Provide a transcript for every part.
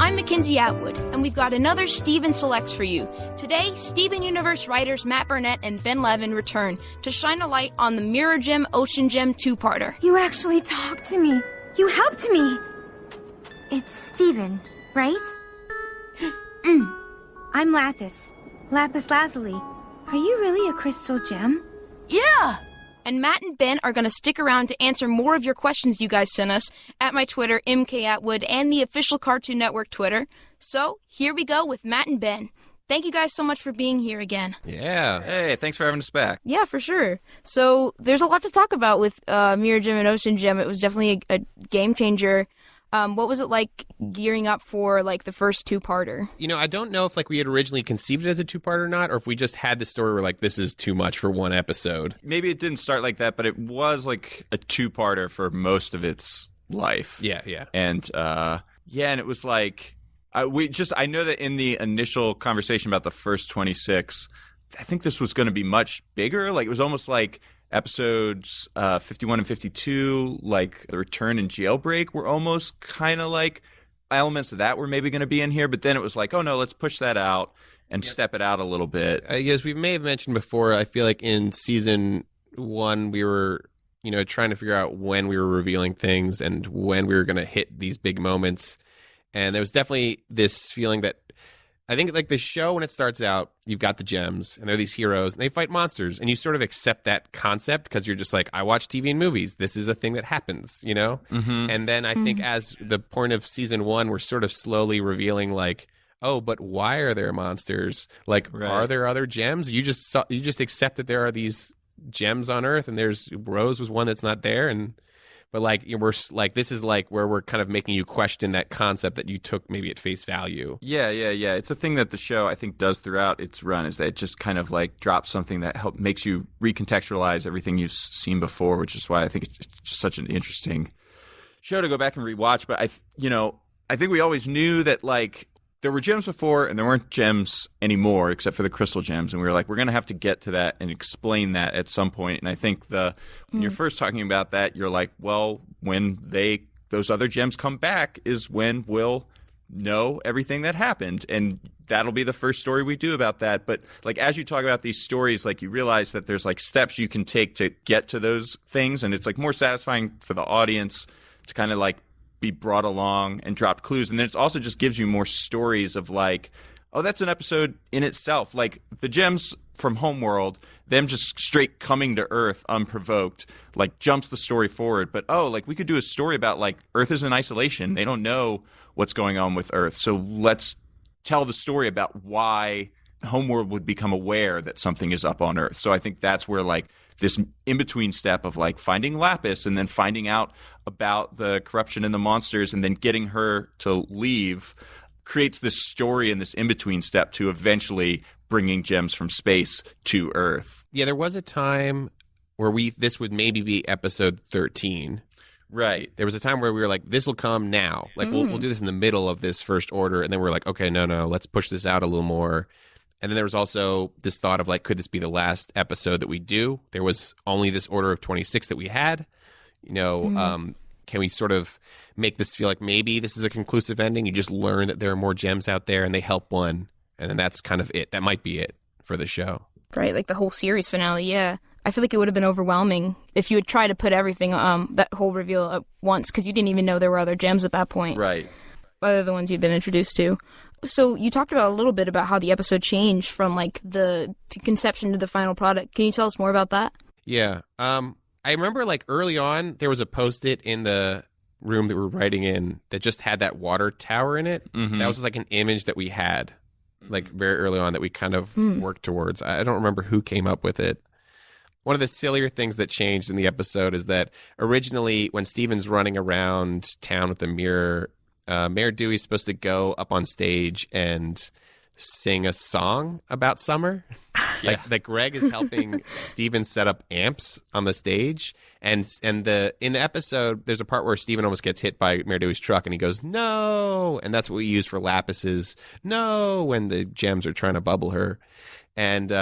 I'm McKenzie Atwood, and we've got another Steven Selects for you. Today, Steven Universe writers Matt Burnett and Ben Levin return to shine a light on the Mirror Gem, Ocean Gem two-parter. You actually talked to me. You helped me. It's Steven, right? I'm Lapis. Lapis lazuli. Are you really a crystal gem? Yeah! And Matt and Ben are going to stick around to answer more of your questions you guys sent us at my Twitter, MKAtwood, and the official Cartoon Network Twitter. So, here we go with Matt and Ben. Thank you guys so much for being here again. Yeah. Hey, thanks for having us back. Yeah, for sure. So, there's a lot to talk about with Mirror Gem and Ocean Gem. It was definitely a game changer. What was it like gearing up for, like, the first two-parter? You know, I don't know if, like, we had originally conceived it as a two-part or not, or if we just had the story where, like, this is too much for one episode. Maybe it didn't start like that, but it was, like, a two-parter for most of its life. Yeah. And, and it was, like, I know that in the initial conversation about the first 26, I think this was going to be much bigger. Like, it was almost like episodes 51 and 52, like the return and jailbreak, were almost kind of like elements of that were maybe going to be in here. But then it was like, oh no, let's push that out and step it out a little bit. As we may have mentioned before, I feel like in season 1 we were, trying to figure out when we were revealing things and when we were going to hit these big moments. And there was definitely this feeling that I think, like, the show, when it starts out, you've got the gems, and they're these heroes, and they fight monsters, and you sort of accept that concept because you're just like, I watch TV and movies. This is a thing that happens, Mm-hmm. And then I think as the point of season 1, we're sort of slowly revealing, like, oh, but why are there monsters? Like, Are there other gems? You just accept that there are these gems on Earth, and there's Rose was one that's not there, But, like, we're like, this is like where we're kind of making you question that concept that you took maybe at face value. Yeah. It's a thing that the show, I think, does throughout its run, is that it just kind of like drops something that makes you recontextualize everything you've seen before, which is why I think it's just such an interesting show to go back and rewatch. But I think we always knew that, like, there were gems before and there weren't gems anymore except for the crystal gems. And we were like, we're going to have to get to that and explain that at some point. And I think when you're first talking about that, you're like, well, when those other gems come back is when we'll know everything that happened. And that'll be the first story we do about that. But, like, as you talk about these stories, like, you realize that there's, like, steps you can take to get to those things. And it's, like, more satisfying for the audience to kind of, like, be brought along and drop clues. And then it also just gives you more stories of, like, oh, that's an episode in itself. Like, the gems from Homeworld, them just straight coming to Earth unprovoked, like, jumps the story forward. But, oh, like, we could do a story about, like, Earth is in isolation. They don't know what's going on with Earth. So let's tell the story about why Homeworld would become aware that something is up on Earth. So I think that's where, like, this in-between step of, like, finding Lapis and then finding out about the corruption and the monsters and then getting her to leave creates this story and this in-between step to eventually bringing gems from space to Earth. Yeah, there was a time where this would maybe be episode 13. Right. There was a time where we were like, this will come now. Like, we'll do this in the middle of this first order. And then we're like, okay, no, let's push this out a little more. And then there was also this thought of, like, could this be the last episode that we do? There was only this order of 26 that we had. Can we sort of make this feel like maybe this is a conclusive ending? You just learn that there are more gems out there and they help one. And then that's kind of it. That might be it for the show. Right, like the whole series finale, yeah. I feel like it would have been overwhelming if you would try to put everything, that whole reveal at once, because you didn't even know there were other gems at that point. Right. Other the ones you'd been introduced to. So you talked about a little bit about how the episode changed from, like, the conception to the final product. Can you tell us more about that? Yeah. I remember, like, early on, there was a Post-it in the room that we were writing in that just had that water tower in it. Mm-hmm. That was just, like, an image that we had, like, very early on that we kind of worked towards. I don't remember who came up with it. One of the sillier things that changed in the episode is that originally when Steven's running around town with the mirror, Mayor Dewey's supposed to go up on stage and sing a song about summer. Like Greg is helping Steven set up amps on the stage, and in the episode, there's a part where Steven almost gets hit by Mayor Dewey's truck, and he goes, "No!" And that's what we use for Lapis's "No" when the gems are trying to bubble her. And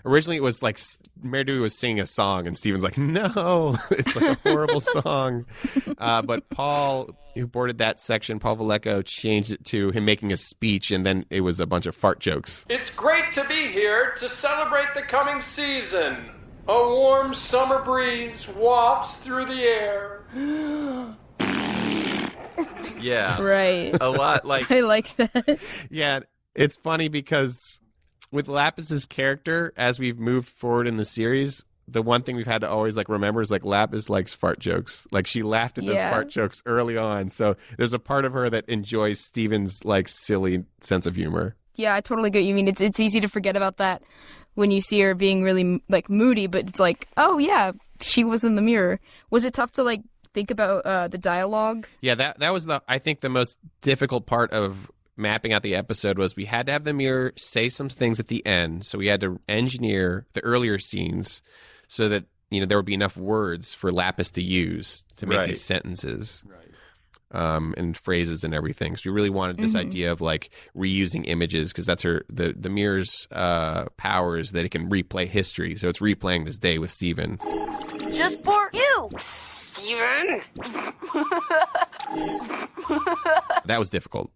originally it was like Mayor Dewey was singing a song, and Steven's like, "No, it's like a horrible song." But Paul, who boarded that section, Paul Vallejo, changed it to him making a speech, and then it was a bunch of fart jokes. It's great to be here to celebrate the coming season. A warm summer breeze wafts through the air. Yeah. Right. A lot like I like that. Yeah, it's funny because with Lapis's character, as we've moved forward in the series, the one thing we've had to always like remember is like Lapis likes fart jokes. Like she laughed at those fart jokes early on. So there's a part of her that enjoys Steven's like silly sense of humor. Yeah, I totally get what you mean. It's easy to forget about that when you see her being really like moody, but it's like, oh yeah, she was in the mirror. Was it tough to like think about the dialogue? Yeah, that was I think the most difficult part of mapping out the episode was we had to have the mirror say some things at the end, so we had to engineer the earlier scenes so that there would be enough words for Lapis to use to make these sentences, and phrases and everything. So we really wanted this idea of like reusing images, because that's the mirror's power is that it can replay history. So it's replaying this day with Steven. Just for you, Steven. That was difficult.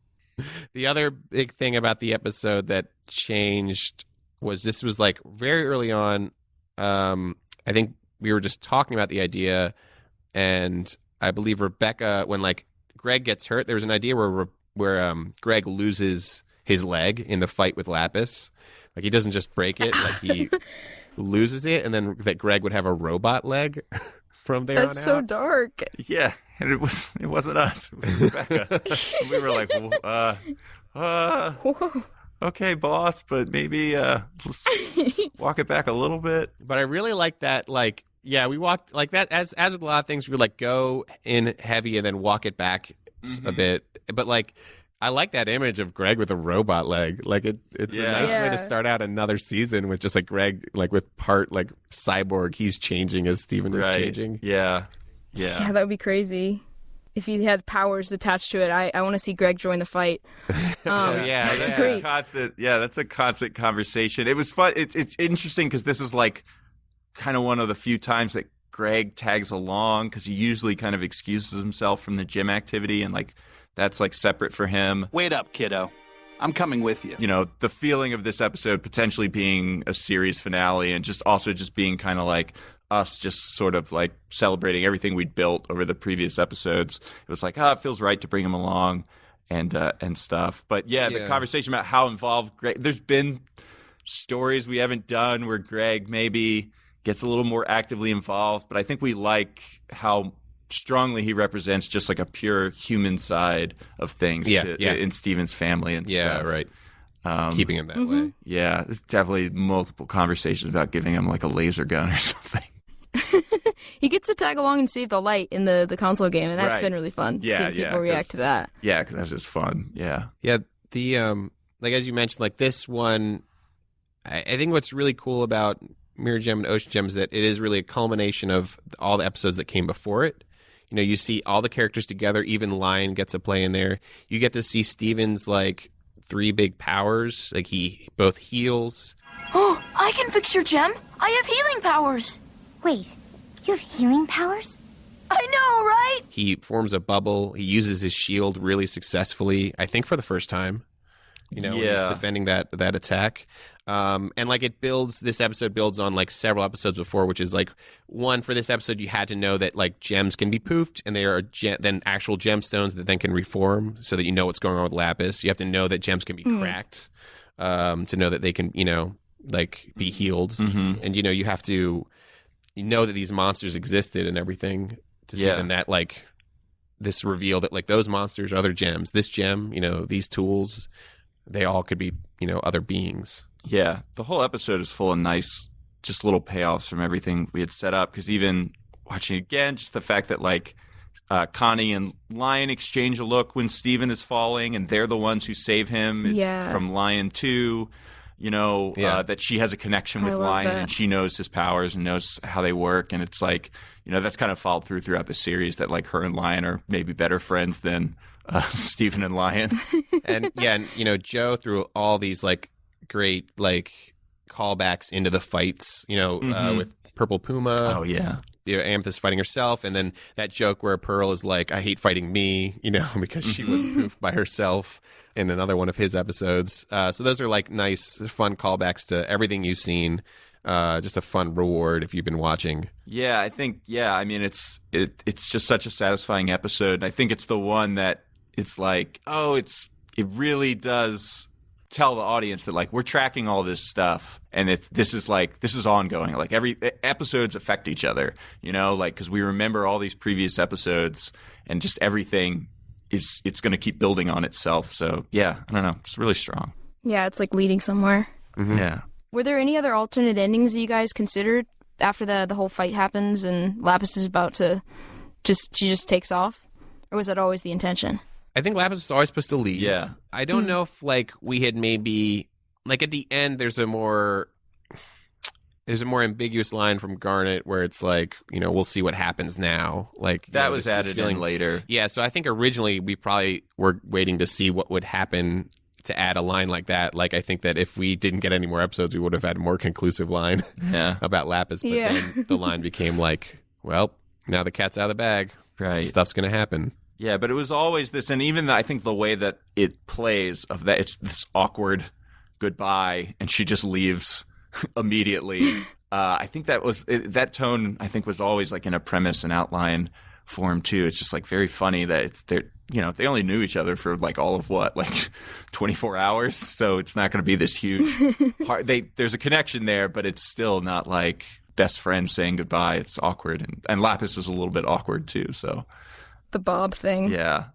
The other big thing about the episode that changed was this was like very early on. I think we were just talking about the idea, and I believe Rebecca, when like Greg gets hurt, there was an idea where Greg loses his leg in the fight with Lapis. Like he doesn't just break it, like he loses it, and then that Greg would have a robot leg from there on out. That's so dark. Yeah, and it wasn't us. It was Rebecca. We were like, okay, boss, but maybe let's walk it back a little bit. But I really like that. Like, yeah, we walked like that. As with a lot of things, we would like go in heavy and then walk it back a bit. But like, I like that image of Greg with a robot leg. Like it's a nice way to start out another season with just like Greg like with part like cyborg. He's changing as Steven is changing. Yeah, that would be crazy. If he had powers attached to it, I want to see Greg join the fight. That's great. That's a constant conversation. It was fun. It's interesting because this is like kind of one of the few times that Greg tags along, because he usually kind of excuses himself from the gym activity, and like that's like separate for him. Wait up, kiddo. I'm coming with you. The feeling of this episode potentially being a series finale, and just also just being kind of like us just sort of like celebrating everything we'd built over the previous episodes. It was like, it feels right to bring him along and stuff. But the conversation about how involved Greg, there's been stories we haven't done where Greg maybe gets a little more actively involved, but I think we like how strongly he represents just like a pure human side of things in Steven's family and stuff. Right. Keeping him that way. Yeah, there's definitely multiple conversations about giving him like a laser gun or something. He gets to tag along and save the light in the console game, and that's been really fun. Seeing people react to that. Yeah, because that's just fun. Yeah. Yeah. The like as you mentioned, like this one, I think what's really cool about Mirror Gem and Ocean Gem is that it is really a culmination of all the episodes that came before it. You see all the characters together. Even Lion gets a play in there. You get to see Steven's like 3 big powers. Like he both heals. Oh, I can fix your gem. I have healing powers. Wait, you have healing powers? I know, right? He forms a bubble. He uses his shield really successfully, I think for the first time. When he's defending that attack. And like this episode builds on like several episodes before, which is like one, for this episode you had to know that like gems can be poofed, and they are then actual gemstones that then can reform, so that you know what's going on with Lapis. You have to know that gems can be cracked, to know that they can like be healed, and you have to know that these monsters existed and everything to see then that like this reveal that like those monsters are other gems. This gem, these tools, they all could be other beings. Yeah, the whole episode is full of nice, just little payoffs from everything we had set up. Because even watching again, just the fact that like Connie and Lion exchange a look when Steven is falling, and they're the ones who save him from Lion 2. that she has a connection with Lion and she knows his powers and knows how they work. And it's like, that's kind of followed throughout the series that like her and Lion are maybe better friends than Steven and Lion. And Joe threw all these like great like callbacks into the fights, with Purple Puma. Oh, yeah. Amethyst fighting herself, and then that joke where Pearl is like, I hate fighting me, because she was proof by herself in another one of his episodes. So those are like nice, fun callbacks to everything you've seen. Just a fun reward if you've been watching. Yeah, I think, it's just such a satisfying episode. And I think it's the one that it's like, it really does tell the audience that like we're tracking all this stuff and this is ongoing. Like every episodes affect each other, because we remember all these previous episodes and just everything it's going to keep building on itself. So yeah, I don't know, it's really strong. Yeah, it's like leading somewhere. Mm-hmm. Yeah. Were there any other alternate endings that you guys considered after the whole fight happens and Lapis is about to she just takes off, or was that always the intention? I think Lapis was always supposed to leave. Yeah. I don't know if like we had maybe like at the end there's a more ambiguous line from Garnet where it's like, we'll see what happens now. Like that was added in later. Yeah, so I think originally we probably were waiting to see what would happen to add a line like that. Like I think that if we didn't get any more episodes, we would have had a more conclusive line about Lapis. But then the line became like, well, now the cat's out of the bag. Right. Stuff's going to happen. Yeah, but it was always this, and even I think the way that it plays of that, it's this awkward goodbye, and she just leaves immediately. I think that tone I think was always like in a premise and outline form too. It's just like very funny that they only knew each other for like all of 24 hours, so it's not going to be this huge. There's a connection there, but it's still not like best friends saying goodbye. It's awkward, and Lapis is a little bit awkward too. So. The Bob thing. Yeah.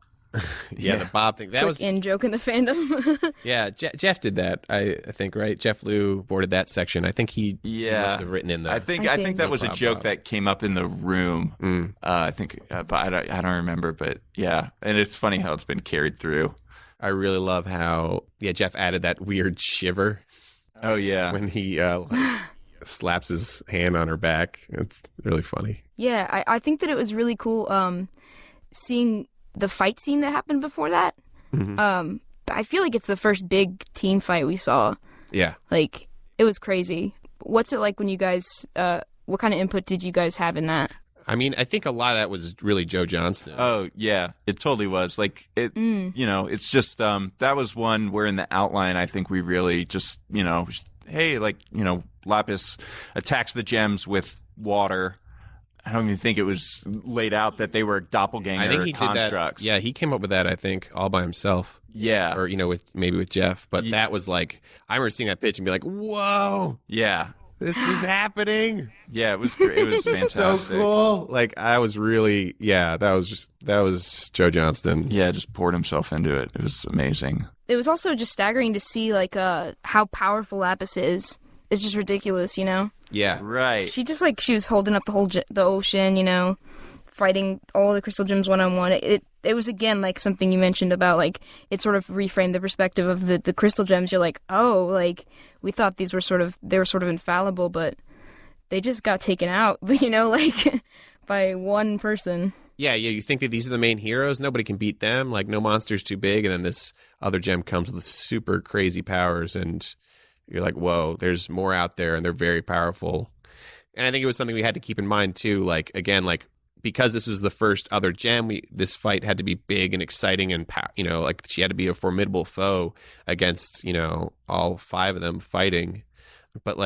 Yeah, the Bob thing. That was in joke in the fandom. Yeah, Jeff did that. I think, right? Jeff Liu boarded that section. I think he must have written in the. I think that was a joke that came up in the room. I think, but I don't remember. But yeah, and it's funny how it's been carried through. I really love how Jeff added that weird shiver. Oh yeah, when he slaps his hand on her back. It's really funny. Yeah, I think that it was really cool. Seeing the fight scene that happened before that. Mm-hmm. I feel like it's the first big team fight we saw. Yeah. Like, it was crazy. What's it like when you guys, what kind of input did you guys have in that? I mean, I think a lot of that was really Joe Johnston. Oh, yeah. It totally was. Like, it's just, that was one where in the outline, I think we really just, hey, Lapis attacks the gems with water. I don't even think it was laid out that they were doppelganger constructs. Did that. Yeah, he came up with that, I think, all by himself. Yeah. Or, with Jeff. But that was like, I remember seeing that pitch and be like, whoa. Yeah. This is happening. Yeah, it was great. It was fantastic. So cool. Like, I was really, that was Joe Johnston. Yeah, just poured himself into it. It was amazing. It was also just staggering to see, like, how powerful Lapis is. It's just ridiculous, Yeah. Right. She just, she was holding up the ocean, fighting all the crystal gems one-on-one. It was, again, like something you mentioned about, it sort of reframed the perspective of the crystal gems. You're like, oh, we thought they were sort of infallible, but they just got taken out, by one person. Yeah, you think that these are the main heroes? Nobody can beat them. Like, no monster's too big, and then this other gem comes with super crazy powers, and you're like, whoa, there's more out there, and they're very powerful. And I think it was something we had to keep in mind, too. Because this was the first other gem, this fight had to be big and exciting, and, she had to be a formidable foe against, all 5 of them fighting. But,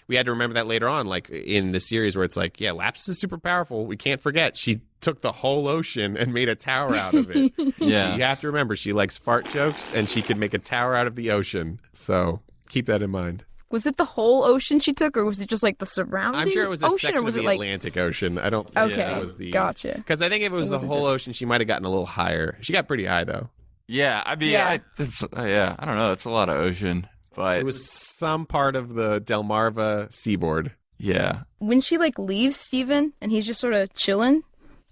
we had to remember that later on, in the series where it's Lapis is super powerful. We can't forget. She took the whole ocean and made a tower out of it. Yeah. You have to remember, she likes fart jokes, and she could make a tower out of the ocean. So keep that in mind. Was it the whole ocean she took, or was it just the surrounding ocean? I'm sure it was a section of the Atlantic Ocean. I don't think it was the... Gotcha. Because I think if it was the whole ocean, she might have gotten a little higher. She got pretty high, though. Yeah, I mean, I don't know. It's a lot of ocean, but... It was some part of the Delmarva seaboard. Yeah. When she, leaves Steven, and he's just sort of chilling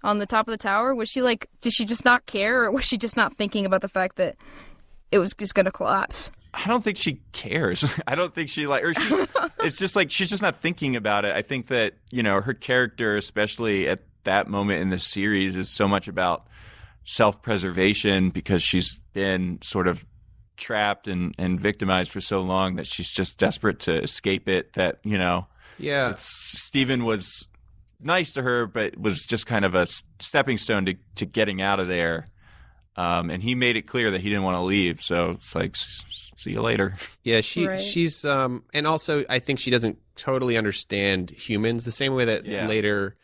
on the top of the tower, was she, did she just not care, or was she just not thinking about the fact that it was just going to collapse? I don't think she cares. I don't think it's just like she's just not thinking about it. I think that, her character, especially at that moment in the series, is so much about self-preservation because she's been sort of trapped and victimized for so long that she's just desperate to escape it. That, Steven was nice to her, but was just kind of a stepping stone to getting out of there. And he made it clear that he didn't want to leave. So it's like, see you later. Yeah, she's and also I think she doesn't totally understand humans the same way that later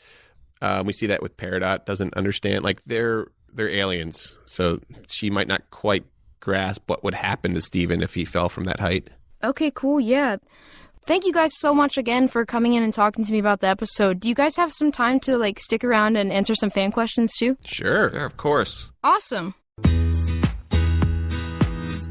we see that with Peridot doesn't understand. Like they're aliens, so she might not quite grasp what would happen to Steven if he fell from that height. Okay, cool. Yeah. Thank you guys so much again for coming in and talking to me about the episode. Do you guys have some time to stick around and answer some fan questions too? Sure, of course. Awesome.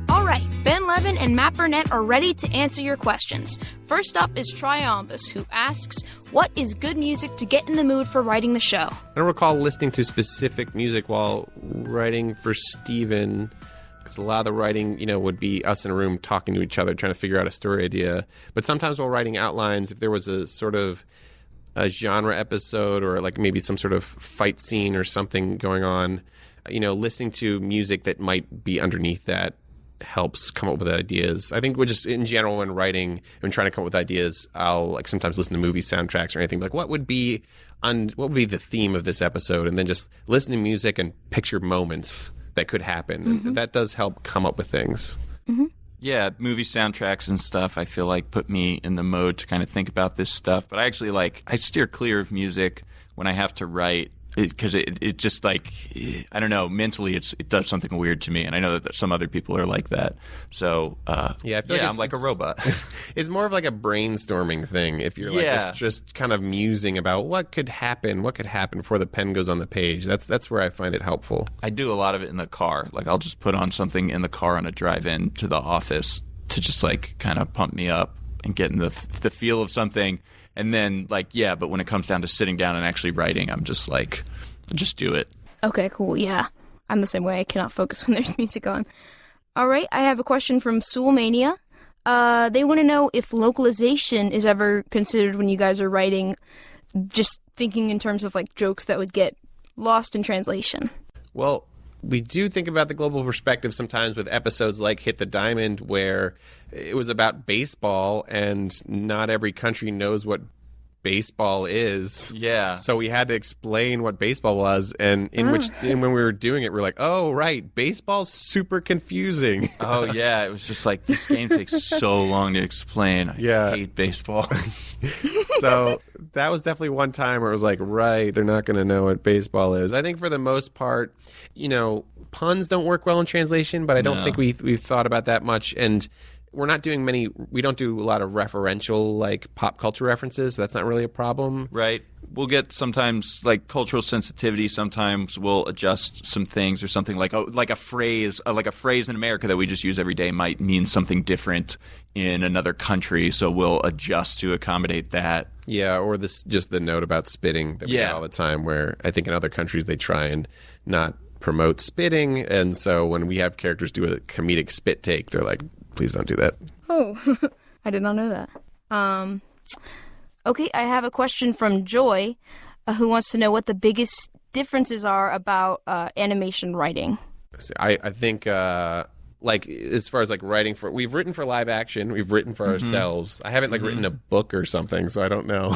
All right, Ben Levin and Matt Burnett are ready to answer your questions. First up is Triumpus, who asks, what is good music to get in the mood for writing the show? I don't recall listening to specific music while writing for Steven, because a lot of the writing, would be us in a room talking to each other, trying to figure out a story idea. But sometimes while writing outlines, if there was a sort of a genre episode or like maybe some sort of fight scene or something going on, listening to music that might be underneath that helps come up with ideas. I think we're just in general when writing and trying to come up with ideas, I'll sometimes listen to movie soundtracks or anything like what would be the theme of this episode, and then just listen to music and picture moments that could happen. Mm-hmm. And that does help come up with things. Mm-hmm. Yeah, movie soundtracks and stuff I feel like put me in the mode to kind of think about this stuff. But I actually I steer clear of music when I have to write, because it just I don't know, mentally it does something weird to me, and I know that some other people are like that. So I feel like I'm like a robot. It's more of like a brainstorming thing. If you're just kind of musing about what could happen before the pen goes on the page. That's where I find it helpful. I do a lot of it in the car. Like I'll just put on something in the car on a drive-in to the office to just kind of pump me up and get in the feel of something. And then, but when it comes down to sitting down and actually writing, I'm just just do it. Okay, cool, yeah. I'm the same way. I cannot focus when there's music on. All right, I have a question from Soulmania. They want to know if localization is ever considered when you guys are writing, just thinking in terms of, jokes that would get lost in translation. Well, we do think about the global perspective sometimes with episodes like Hit the Diamond, where it was about baseball and not every country knows what baseball is. Yeah. So we had to explain what baseball was, and when we were doing it, we were like, oh, right, baseball's super confusing. Oh, yeah. It was just this game takes so long to explain. I hate baseball. So that was definitely one time where it was like, right, they're not going to know what baseball is. I think for the most part, puns don't work well in translation, but I don't think we've thought about that much. And we don't do a lot of referential, pop culture references, so that's not really a problem. Right. We'll get sometimes, cultural sensitivity. Sometimes we'll adjust some things or something like a phrase in America that we just use every day might mean something different in another country, so we'll adjust to accommodate that. Yeah, or just the note about spitting that we get all the time, where I think in other countries they try and not promote spitting, and so when we have characters do a comedic spit take, they're like, please don't do that. Oh, I did not know that. Okay, I have a question from Joy, who wants to know what the biggest differences are about animation writing. I think, as far as writing we've written for live action, we've written for ourselves. I haven't written a book or something, so I don't know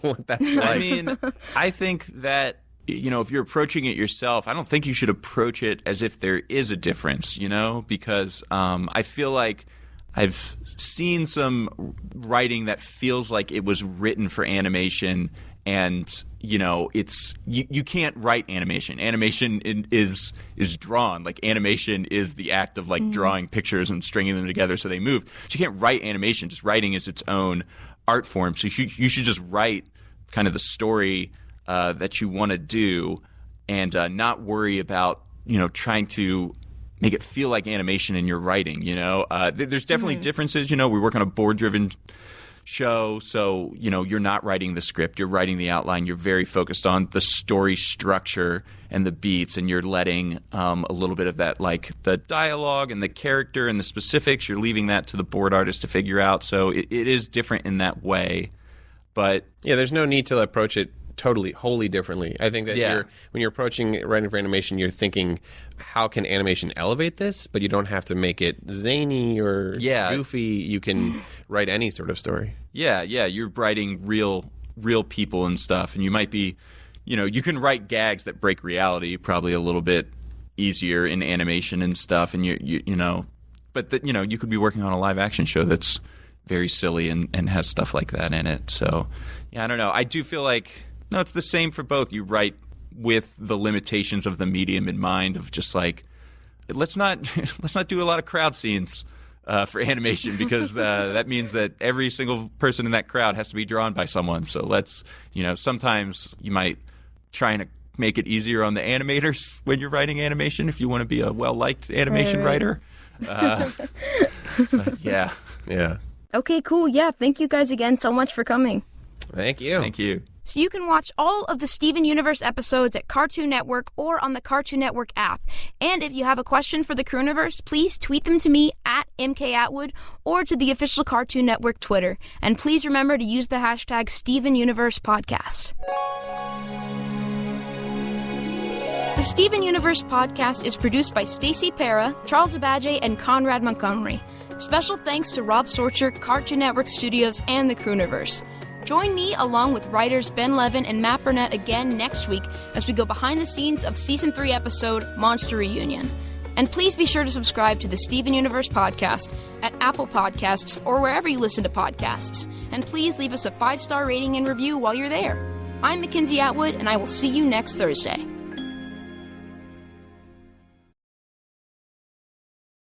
what that's like. I mean, I think that, if you're approaching it yourself, I don't think you should approach it as if there is a difference, because I feel like I've seen some writing that feels like it was written for animation, and it's you can't write animation. Animation is drawn. Animation is the act of drawing pictures and stringing them together so they move. So you can't write animation. Just writing is its own art form. So you should just write kind of the story that you want to do, and not worry about trying to make it feel like animation in your writing. There's definitely differences. We work on a board-driven show. So, you're not writing the script, you're writing the outline. You're very focused on the story structure and the beats, and you're letting a little bit of that, like the dialogue and the character and the specifics, you're leaving that to the board artist to figure out. So it is different in that way. But yeah, there's no need to approach it wholly differently. I think that when you're approaching writing for animation, you're thinking, how can animation elevate this? But you don't have to make it zany or goofy. You can write any sort of story. Yeah, you're writing real people and stuff, and you might be, you can write gags that break reality probably a little bit easier in animation and stuff, and but you could be working on a live action show that's very silly and has stuff like that in it. So, I don't know. I do feel like no, it's the same for both. You write with the limitations of the medium in mind, of just like, let's not do a lot of crowd scenes for animation, because that means that every single person in that crowd has to be drawn by someone. So let's, sometimes you might try and make it easier on the animators when you're writing animation if you want to be a well-liked animation writer. Yeah. Okay, cool. Yeah, thank you guys again so much for coming. Thank you. So you can watch all of the Steven Universe episodes at Cartoon Network or on the Cartoon Network app. And if you have a question for the Crewniverse, please tweet them to me at MKAtwood or to the official Cartoon Network Twitter. And please remember to use the hashtag StevenUniversePodcast. The Steven Universe podcast is produced by Stacey Para, Charles Abadje, and Conrad Montgomery. Special thanks to Rob Sorcher, Cartoon Network Studios, and the Crewniverse. Join me along with writers Ben Levin and Matt Burnett again next week as we go behind the scenes of Season 3 episode Monster Reunion. And please be sure to subscribe to the Steven Universe podcast at Apple Podcasts or wherever you listen to podcasts. And please leave us a 5-star rating and review while you're there. I'm McKenzie Atwood, and I will see you next Thursday.